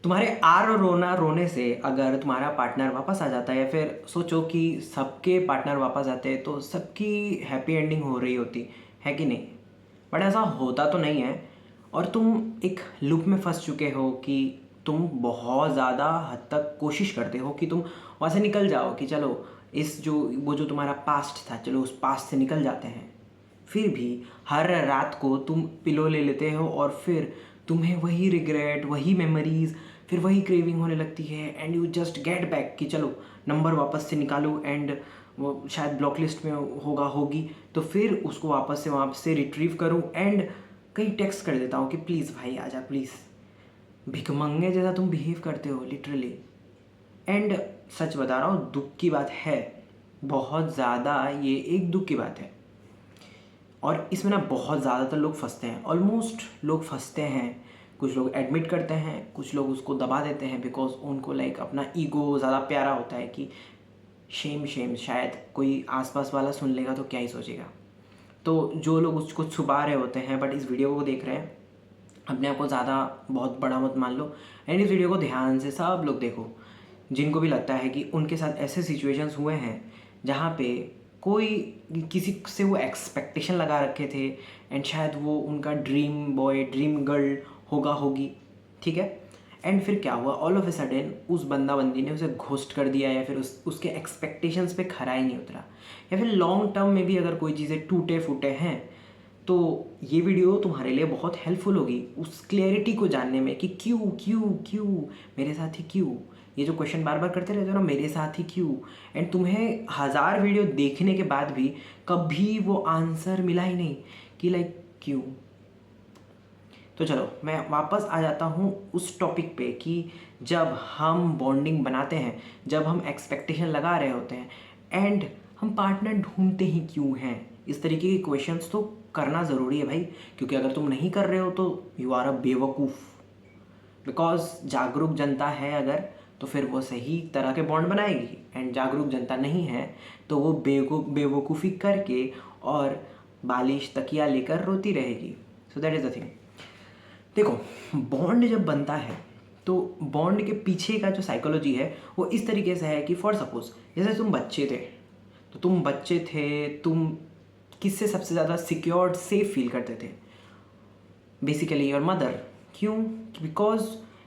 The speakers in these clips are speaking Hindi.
तुम्हारे आर और रोना रोने से अगर तुम्हारा पार्टनर वापस आ जाता है, या फिर सोचो कि सबके पार्टनर वापस आते हैं तो सबकी हैप्पी एंडिंग हो रही होती है कि नहीं। बट ऐसा होता तो नहीं है, और तुम एक लूप में फंस चुके हो कि तुम बहुत ज़्यादा हद तक कोशिश करते हो कि तुम वहाँ से निकल जाओ, कि चलो इस जो वो जो तुम्हारा पास्ट था, चलो उस पास्ट से निकल जाते हैं। फिर भी हर रात को तुम पिलो ले लेते हो और फिर तुम्हें वही रिग्रेट, वही मेमोरीज, फिर वही क्रेविंग होने लगती है, and you just get back कि चलो नंबर वापस से निकालो, एंड वो शायद ब्लॉक लिस्ट में होगी, तो फिर उसको वापस से रिट्रीव करूँ एंड कहीं टेक्स्ट कर देता हूँ कि प्लीज़ भाई आजा प्लीज़। भिखमंगे जैसा तुम बिहेव करते हो लिटरली। एंड सच बता रहा हूँ, दुख की बात है, बहुत ज़्यादा ये एक दुख की बात है। और इसमें ना बहुत ज़्यादातर लोग फंसते हैं, ऑलमोस्ट लोग फंसते हैं। कुछ लोग एडमिट करते हैं, कुछ लोग उसको दबा देते हैं बिकॉज उनको लाइक अपना ईगो ज़्यादा प्यारा होता है कि शेम शेम, शायद कोई आसपास वाला सुन लेगा तो क्या ही सोचेगा। तो जो लोग उसको छुपा रहे होते हैं बट इस वीडियो को देख रहे हैं, अपने आप को ज़्यादा बहुत बड़ा मत मान लो, एंड इस वीडियो को ध्यान से सब लोग देखो जिनको भी लगता है कि उनके साथ ऐसे सिचुएशंस हुए हैं जहाँ पे कोई किसी से वो एक्सपेक्टेशन लगा रखे थे, एंड शायद वो उनका ड्रीम बॉय ड्रीम गर्ल होगी, ठीक है। एंड फिर क्या हुआ, ऑल ऑफ ए सडन उस बंदा बंदी ने उसे घोस्ट कर दिया, या फिर उसके एक्सपेक्टेशंस पे खरा ही नहीं उतरा, या फिर लॉन्ग टर्म में भी अगर कोई चीज़ें टूटे फूटे हैं तो ये वीडियो तुम्हारे लिए बहुत हेल्पफुल होगी उस क्लियरिटी को जानने में कि क्यों क्यों क्यों मेरे साथ ही क्यों। ये जो क्वेश्चन बार बार करते रहते हो ना, मेरे साथ ही क्यों, एंड तुम्हें 1000 वीडियो देखने के बाद भी कभी वो आंसर मिला ही नहीं कि लाइक क्यों। तो चलो मैं वापस आ जाता हूँ उस टॉपिक पे कि जब हम बॉन्डिंग बनाते हैं, जब हम एक्सपेक्टेशन लगा रहे होते हैं, एंड हम पार्टनर ढूंढते ही क्यों हैं, इस तरीके के क्वेश्चंस तो करना ज़रूरी है भाई। क्योंकि अगर तुम नहीं कर रहे हो तो यू आर अ बेवकूफ़। बिकॉज जागरूक जनता है अगर, तो फिर वो सही तरह के बॉन्ड बनाएगी, एंड जागरूक जनता नहीं है तो वो बेवकूफ़ी करके और बालिश तकिया लेकर रोती रहेगी। सो दैट इज़ द थिंग। देखो, बॉन्ड जब बनता है तो बॉन्ड के पीछे का जो साइकोलॉजी है वो इस तरीके से है कि फॉर सपोज जैसे तुम बच्चे थे, तो तुम किससे सबसे ज़्यादा सिक्योर्ड सेफ फील करते थे? Basically your mother. क्यों? Because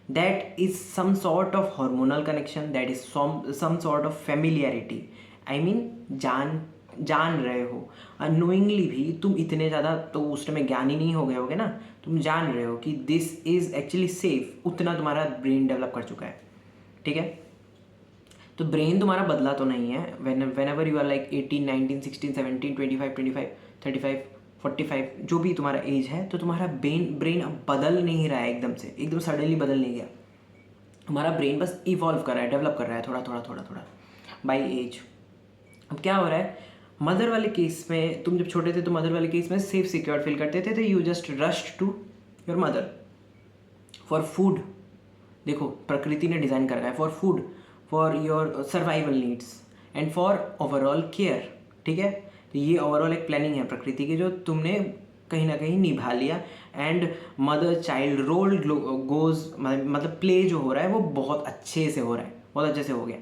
that is some sort of hormonal connection, that is some sort of familiarity. I mean जान रहे हो अनोइंगली भी, तुम इतने ज़्यादा तो उस टाइम ज्ञानी नहीं हो गए होगे ना, तुम जान रहे हो कि दिस इज़ एक्चुअली सेफ, उतना तुम्हारा ब्रेन डेवलप कर चुका है, ठीक है। तो ब्रेन तुम्हारा बदला तो नहीं है। Whenever you are like 18, 19, 16, 17, 25, 35, 45 जो भी तुम्हारा एज है, तो तुम्हारा ब्रेन अब बदल नहीं रहा है एकदम सडनली बदल नहीं गया। तुम्हारा ब्रेन बस इवॉल्व कर रहा है, डेवलप कर रहा है थोड़ा थोड़ा बाई एज। अब क्या हो रहा है, मदर वाले केस में, तुम जब छोटे थे तो मदर वाले केस में सेफ सिक्योर फील करते थे, तो you just rushed to your mother for food. देखो, प्रकृति ने डिज़ाइन कर रखा है for food, for your survival needs and for overall care, ठीक है। तो ये ओवरऑल एक प्लानिंग है प्रकृति की जो तुमने कहीं ना कहीं निभा लिया, and mother child role goes, मतलब प्ले जो हो रहा है वो बहुत अच्छे से हो रहा है, बहुत अच्छे से हो गया।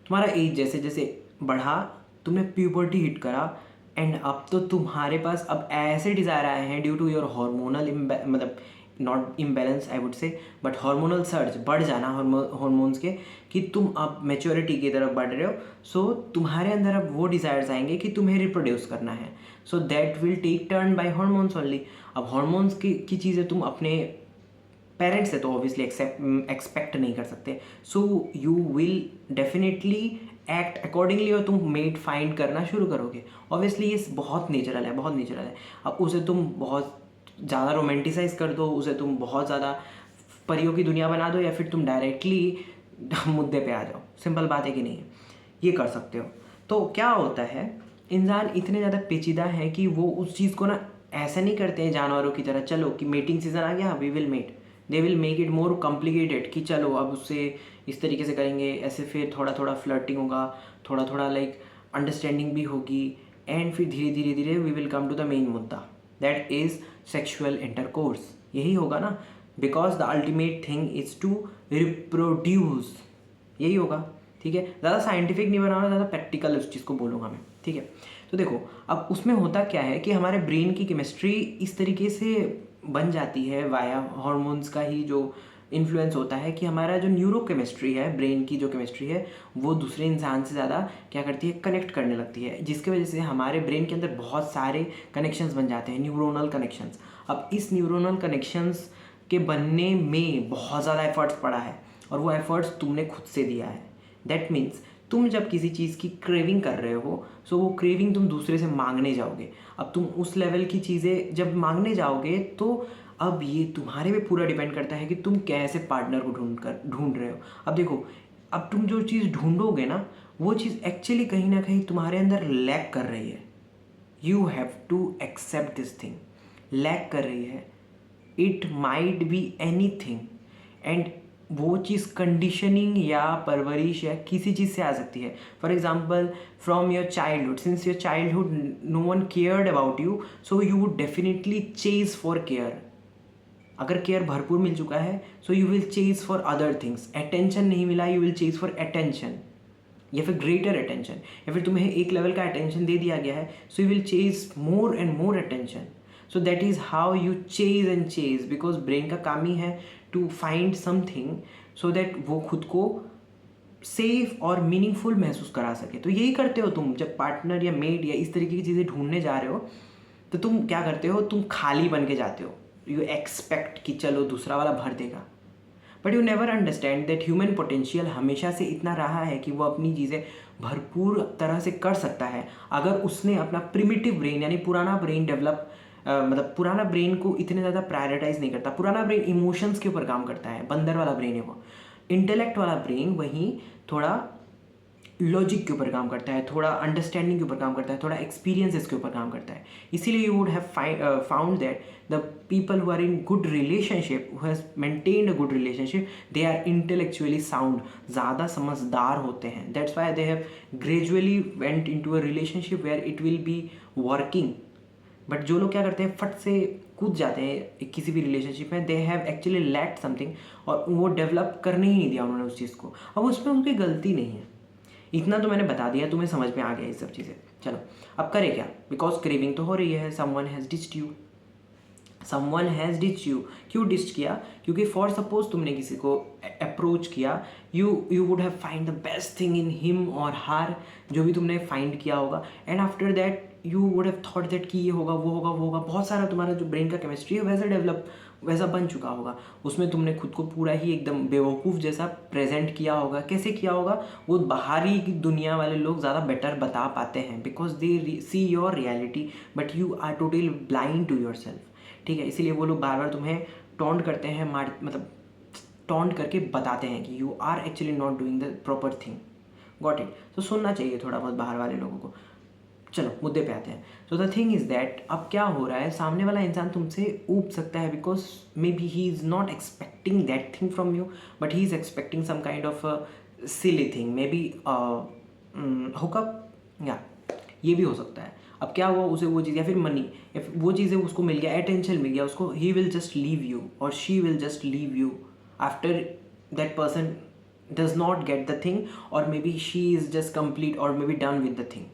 तुम्हारा एज जैसे जैसे बढ़ा, तुमने प्यूबर्टी हिट करा, एंड अब तो तुम्हारे पास अब ऐसे डिज़ायर आए हैं ड्यू टू योर हार्मोनल मतलब नॉट इम्बैलेंस आई वुड से, बट हार्मोनल सर्ज, बढ़ जाना हार्मोन्स के, कि तुम अब मैच्योरिटी की तरफ बढ़ रहे हो। सो तुम्हारे अंदर अब वो डिज़ायर्स आएंगे कि तुम्हें रिप्रोड्यूस करना है, so that will take turn by hormones only. अब हार्मोन्स की चीज़ें तुम अपने पेरेंट्स से तो ऑब्वियसली एक्सपेक्ट नहीं कर सकते, सो you will definitely act accordingly, और तुम मेट फाइंड करना शुरू करोगे। ऑब्वियसली ये बहुत नेचुरल है, बहुत नेचुरल है। अब उसे तुम बहुत ज़्यादा रोमांटिसाइज कर दो, उसे तुम बहुत ज़्यादा परियों की दुनिया बना दो, या फिर तुम डायरेक्टली मुद्दे पे आ जाओ, सिंपल बात है कि नहीं है, ये कर सकते हो। तो क्या होता है, इंसान इतने ज़्यादा पेचीदा है कि वो उस चीज़ को ना ऐसा नहीं करते हैं जानवरों की तरह, चलो कि मेटिंग सीजन आ गया we will mate, they will make it more complicated कि चलो अब उससे इस तरीके से करेंगे, ऐसे फिर थोड़ा थोड़ा फ्लर्टिंग होगा, थोड़ा थोड़ा लाइक अंडरस्टैंडिंग भी होगी, एंड फिर धीरे धीरे we will come to the main मुद्दा, दैट इज़ सेक्शुअल इंटरकोर्स। यही होगा ना। Because the ultimate thing is to reproduce, यही होगा। ठीक है, ज़्यादा साइंटिफिक नहीं बनाना, ज़्यादा प्रैक्टिकल उस चीज़ को बोलूँगा मैं। ठीक है, तो देखो अब उसमें होता क्या है कि हमारे ब्रेन की केमिस्ट्री इस तरीके से बन जाती है वाया हॉर्मोन्स का ही जो इन्फ्लुएंस होता है कि हमारा जो न्यूरो केमिस्ट्री है, ब्रेन की जो केमिस्ट्री है, वो दूसरे इंसान से ज़्यादा क्या करती है, कनेक्ट करने लगती है, जिसकी वजह से हमारे ब्रेन के अंदर बहुत सारे कनेक्शंस बन जाते हैं, न्यूरोनल कनेक्शंस। अब इस न्यूरोनल कनेक्शंस के बनने में बहुत ज़्यादा एफर्ट्स पड़ा है और वो एफर्ट्स तुमने खुद से दिया है। दैट मीन्स तुम जब किसी चीज़ की क्रेविंग कर रहे हो, सो वो क्रेविंग तुम दूसरे से मांगने जाओगे। अब तुम उस लेवल की चीज़ें जब मांगने जाओगे तो अब ये तुम्हारे पे पूरा डिपेंड करता है कि तुम कैसे पार्टनर को ढूंढ रहे हो। अब देखो, अब तुम जो चीज़ ढूंढोगे ना, वो चीज़ एक्चुअली कहीं ना कहीं तुम्हारे अंदर लैक कर रही है। You have to accept this thing, lack कर रही है। It might be anything, and वो चीज़ कंडीशनिंग या परवरिश या किसी चीज़ से आ सकती है। For example from your childhood, since your childhood no one cared about you, so you would definitely chase for care. अगर केयर भरपूर मिल चुका है, so you will chase for other things. Attention नहीं मिला, you will chase for attention, या फिर ग्रेटर अटेंशन, या फिर तुम्हें एक लेवल का अटेंशन दे दिया गया है, so you will chase more and more attention. So that is how you chase and chase, because brain का काम ही है to find something so that वो खुद को सेफ और मीनिंगफुल महसूस करा सके। तो यही करते हो तुम जब पार्टनर या मेड या इस तरीके की चीज़ें ढूंढने जा रहे हो, तो तुम क्या करते हो, तुम खाली बन के जाते हो। यू एक्सपेक्ट कि चलो दूसरा वाला भर देगा, but you never understand that human potential हमेशा से इतना रहा है कि वो अपनी चीज़ें भरपूर तरह से कर सकता है अगर उसने अपना प्रिमिटिव ब्रेन यानी पुराना ब्रेन डेवलप मतलब पुराना ब्रेन को इतने ज़्यादा प्रायोरिटाइज नहीं करता। पुराना ब्रेन इमोशंस के ऊपर काम करता है, बंदर वाला ब्रेन है वो। इंटेलेक्ट वाला ब्रेन वहीं थोड़ा लॉजिक के ऊपर काम करता है, थोड़ा अंडरस्टैंडिंग के ऊपर काम करता है, थोड़ा एक्सपीरियंसेस के ऊपर काम करता है। इसीलिए you would have found that the people who are in good relationship, who has maintained a good relationship, they are intellectually sound, ज़्यादा समझदार होते हैं। That's why they have gradually went into a relationship where it will be working. But जो लोग क्या करते हैं, फट से कूद जाते हैं किसी भी रिलेशनशिप में, they have actually lacked something और वो डेवलप करने ही नहीं दिया उन्होंने उस चीज़ को। अब उसमें उनकी गलती नहीं है। इतना तो मैंने बता दिया, तुम्हें समझ में आ गया ये सब चीज़ें। चलो अब करें क्या, बिकॉज क्रेविंग तो हो रही है। Someone has ditched you, someone has ditched you. क्यों डिच्ड किया? क्योंकि फॉर सपोज तुमने किसी को अप्रोच किया, you would have find the best thing in him और हर, जो भी तुमने फाइंड किया होगा, and after that you would have thought that कि ये होगा वो होगा वो होगा। बहुत सारा तुम्हारा जो ब्रेन का केमिस्ट्री है वैसा डेवलप वैसा बन चुका होगा। उसमें तुमने खुद को पूरा ही एकदम बेवकूफ़ जैसा प्रेजेंट किया होगा। कैसे किया होगा? वो बाहरी दुनिया वाले लोग ज़्यादा बेटर बता पाते हैं, because they see your reality but you are totally blind to yourself. ठीक है, इसीलिए वो लोग बार बार तुम्हें टॉन्ट करते हैं, मतलब टॉन्ट करके बताते हैं कि you are actually not doing the proper thing. Got it? तो सुनना चाहिए थोड़ा बहुत बाहर वाले लोगों को। चलो मुद्दे पे आते हैं। So the thing is that अब क्या हो रहा है, सामने वाला इंसान तुमसे ऊब सकता है because maybe he is not expecting that thing from you, but he is expecting some kind of silly thing, maybe hookup, या ये भी हो सकता है। अब क्या हुआ, उसे वो चीज़ या फिर मनी या फिर वो चीज़ें उसको मिल गया, अटेंशन मिल गया उसको, he will just leave you और she will just leave you after that person does not get the thing, और maybe she is just complete और maybe done with the thing.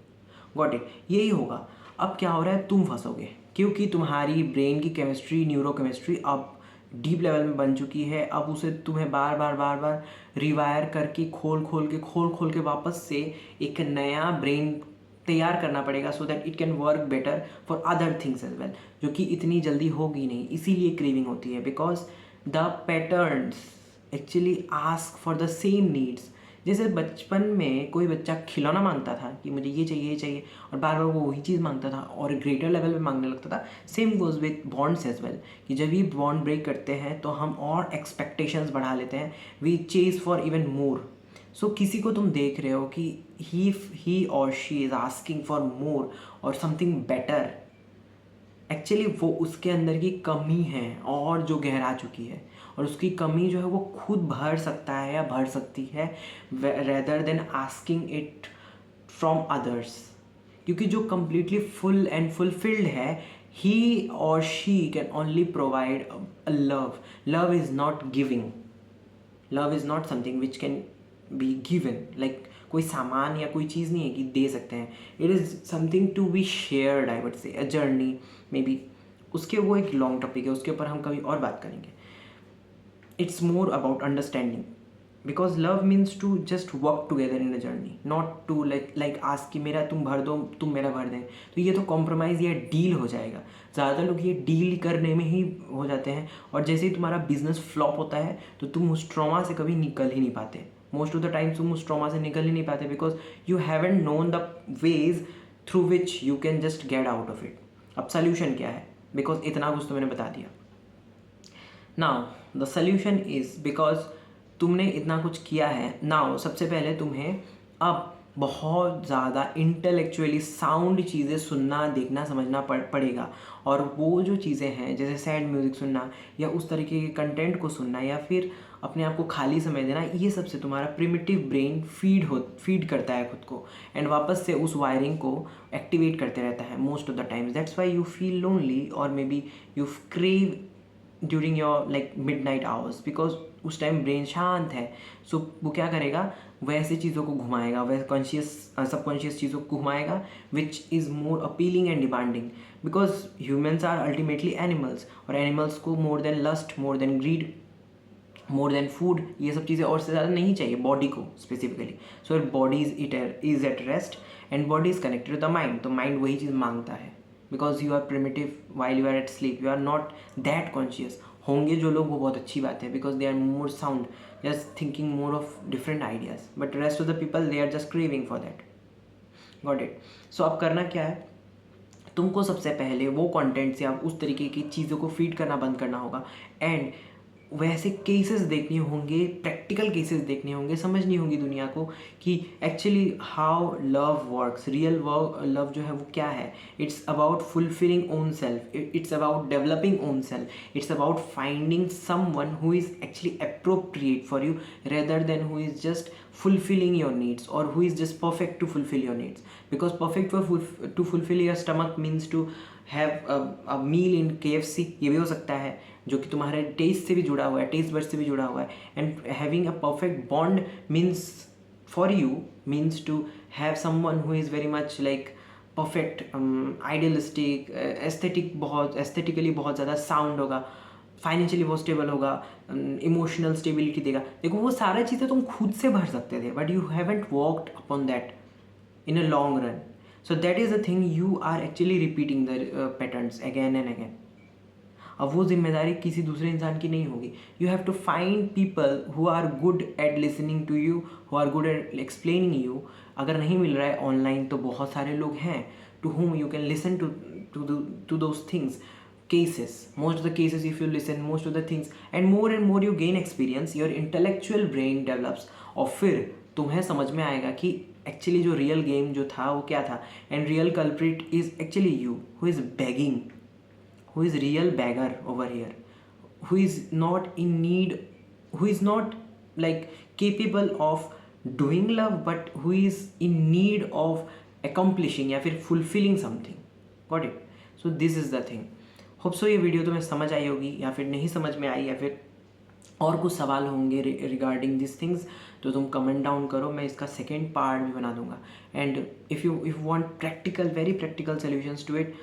Got it? यही होगा। अब क्या हो रहा है, तुम फंसोगे क्योंकि तुम्हारी ब्रेन की केमिस्ट्री, न्यूरो केमिस्ट्री अब डीप लेवल में बन चुकी है। अब उसे तुम्हें बार बार रिवायर करके खोल खोल के वापस से एक नया ब्रेन तैयार करना पड़ेगा so that it can work better for other things as well, जो कि इतनी जल्दी होगी नहीं। इसीलिए क्रेविंग होती है, because the patterns actually ask for the same needs. जैसे बचपन में कोई बच्चा खिलौना मांगता था कि मुझे ये चाहिए ये चाहिए, और बार बार वो वही चीज़ मांगता था और ग्रेटर लेवल पे मांगने लगता था। Same goes with bonds as well, कि जब भी बॉन्ड ब्रेक करते हैं तो हम और एक्सपेक्टेशंस बढ़ा लेते हैं, we chase for even more. So किसी को तुम देख रहे हो कि ही और she is asking for more और समथिंग बेटर, एक्चुअली वो उसके अंदर की कमी है और जो गहरा चुकी है, और उसकी कमी जो है वो खुद भर सकता है या भर सकती है rather than asking it from others. क्योंकि जो कम्प्लीटली फुल एंड फुलफिल्ड है he or she can only provide a love. Love is not giving. Love is not something which can be given, like कोई सामान या कोई चीज़ नहीं है कि दे सकते हैं. It is something to be shared, I would say a journey may be. उसके वो एक लॉन्ग टॉपिक है, उसके ऊपर हम कभी और बात करेंगे. It's more about understanding, because love means to just work together in a journey, not to like ask कि मेरा तुम भर दो, तुम मेरा भर दें. तो ये तो कॉम्प्रोमाइज़ या डील हो जाएगा. ज़्यादातर लोग ये डील करने में ही हो जाते हैं, और जैसे ही तुम्हारा बिजनेस फ्लॉप होता है तो तुम उस ट्रॉमा से कभी निकल ही नहीं पाते. मोस्ट ऑफ द टाइम तुम उस ट्रॉमा से निकल ही नहीं पाते, because you haven't known the ways through which you can just get out of it. अब सोल्यूशन क्या है, बिकॉज इतना कुछ तो मैंने बता दिया. Now the solution is, because तुमने इतना कुछ किया है, नाउ सबसे पहले तुम्हें अब बहुत ज़्यादा इंटेलेक्चुअली साउंड चीज़ें सुनना, देखना, समझना पड़ेगा. और वो जो चीज़ें हैं, जैसे सैड म्यूज़िक सुनना या उस तरीके के कंटेंट को सुनना या फिर अपने आप को खाली समय देना, ये सबसे तुम्हारा प्रिमिटिव ब्रेन फीड करता है खुद को, एंड वापस से उस वायरिंग को एक्टिवेट करते रहता है most of the times. That's why you feel lonely, और maybe you crave during your like midnight hours, because उस टाइम ब्रेन शांत है. सो वो क्या करेगा, वैसे चीज़ों को घुमाएगा, वैसे कॉन्शियस सबकॉन्शियस चीज़ों को घुमाएगा which is more appealing and demanding, because humans are ultimately animals, और एनिमल्स को more than lust, more than greed, more than food, ये सब चीज़ें और से ज़्यादा नहीं चाहिए बॉडी को specifically. So body is at rest and body is connected to the mind. तो माइंड वही चीज़ मांगता है, because you are primitive while you are at sleep, you are not that conscious. होंगे जो लोग, वो बहुत अच्छी बात है, because they are more sound, just thinking more of different ideas, but rest of the people they are just craving for that. Got it. सो अब करना क्या है, तुमको सबसे पहले वो कंटेंट्स या उस तरीके की चीज़ों को फीड करना बंद करना होगा, एंड वैसे केसेस देखने होंगे, प्रैक्टिकल केसेस देखने होंगे, समझनी होगी दुनिया को कि actually how love works. Real love जो है वो क्या है. It's about fulfilling own self, it's about developing own self, it's about finding someone who is actually appropriate for you, rather than who is just fulfilling your needs, or who is just perfect to fulfill your needs. Because perfect to fulfill your stomach means to have a meal in KFC, ये भी हो सकता है, जो कि तुम्हारे टेस्ट से भी जुड़ा हुआ है, टेस्ट बर्ड से भी जुड़ा हुआ है. And having a perfect bond means for you means to have someone who is very much like perfect, idealistic, aesthetic, बहुत एस्थेटिकली बहुत ज़्यादा साउंड होगा, फाइनेंशियली बहुत स्टेबल होगा, इमोशनल स्टेबिलिटी देगा. देखो वो सारी चीज़ें तुम खुद से भर सकते थे, but you haven't worked upon that in a long run. So that is the thing, you are actually repeating the patterns again and again. अब वो जिम्मेदारी किसी दूसरे इंसान की नहीं होगी. You have to find people who are good at listening to you, who are good at explaining you. अगर नहीं मिल रहा है ऑनलाइन, तो बहुत सारे लोग हैं to whom you can listen to those things, cases. Most of the cases, if you listen most of the things, and more you gain experience, your intellectual brain develops, और फिर तुम्हें समझ में आएगा कि एक्चुअली जो रियल गेम जो था वो क्या था. And real culprit is actually you, who is begging, who is real beggar over here, who is not in need, who is not like capable of doing love, but who is in need of accomplishing या फिर fulfilling something. Got it? So this is the thing. Hope so ये वीडियो तुम्हें समझ आई होगी, या फिर नहीं समझ में आई, या फिर और कुछ सवाल होंगे रिगार्डिंग दिस थिंग्स, तो तुम कमेंट डाउन करो, मैं इसका सेकेंड पार्ट भी बना दूंगा. And if you want practical, very practical solutions to it,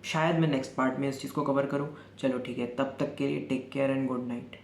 शायद मैं नेक्स्ट पार्ट में इस चीज़ को कवर करूँ. चलो ठीक है, तब तक के लिए take care and good night.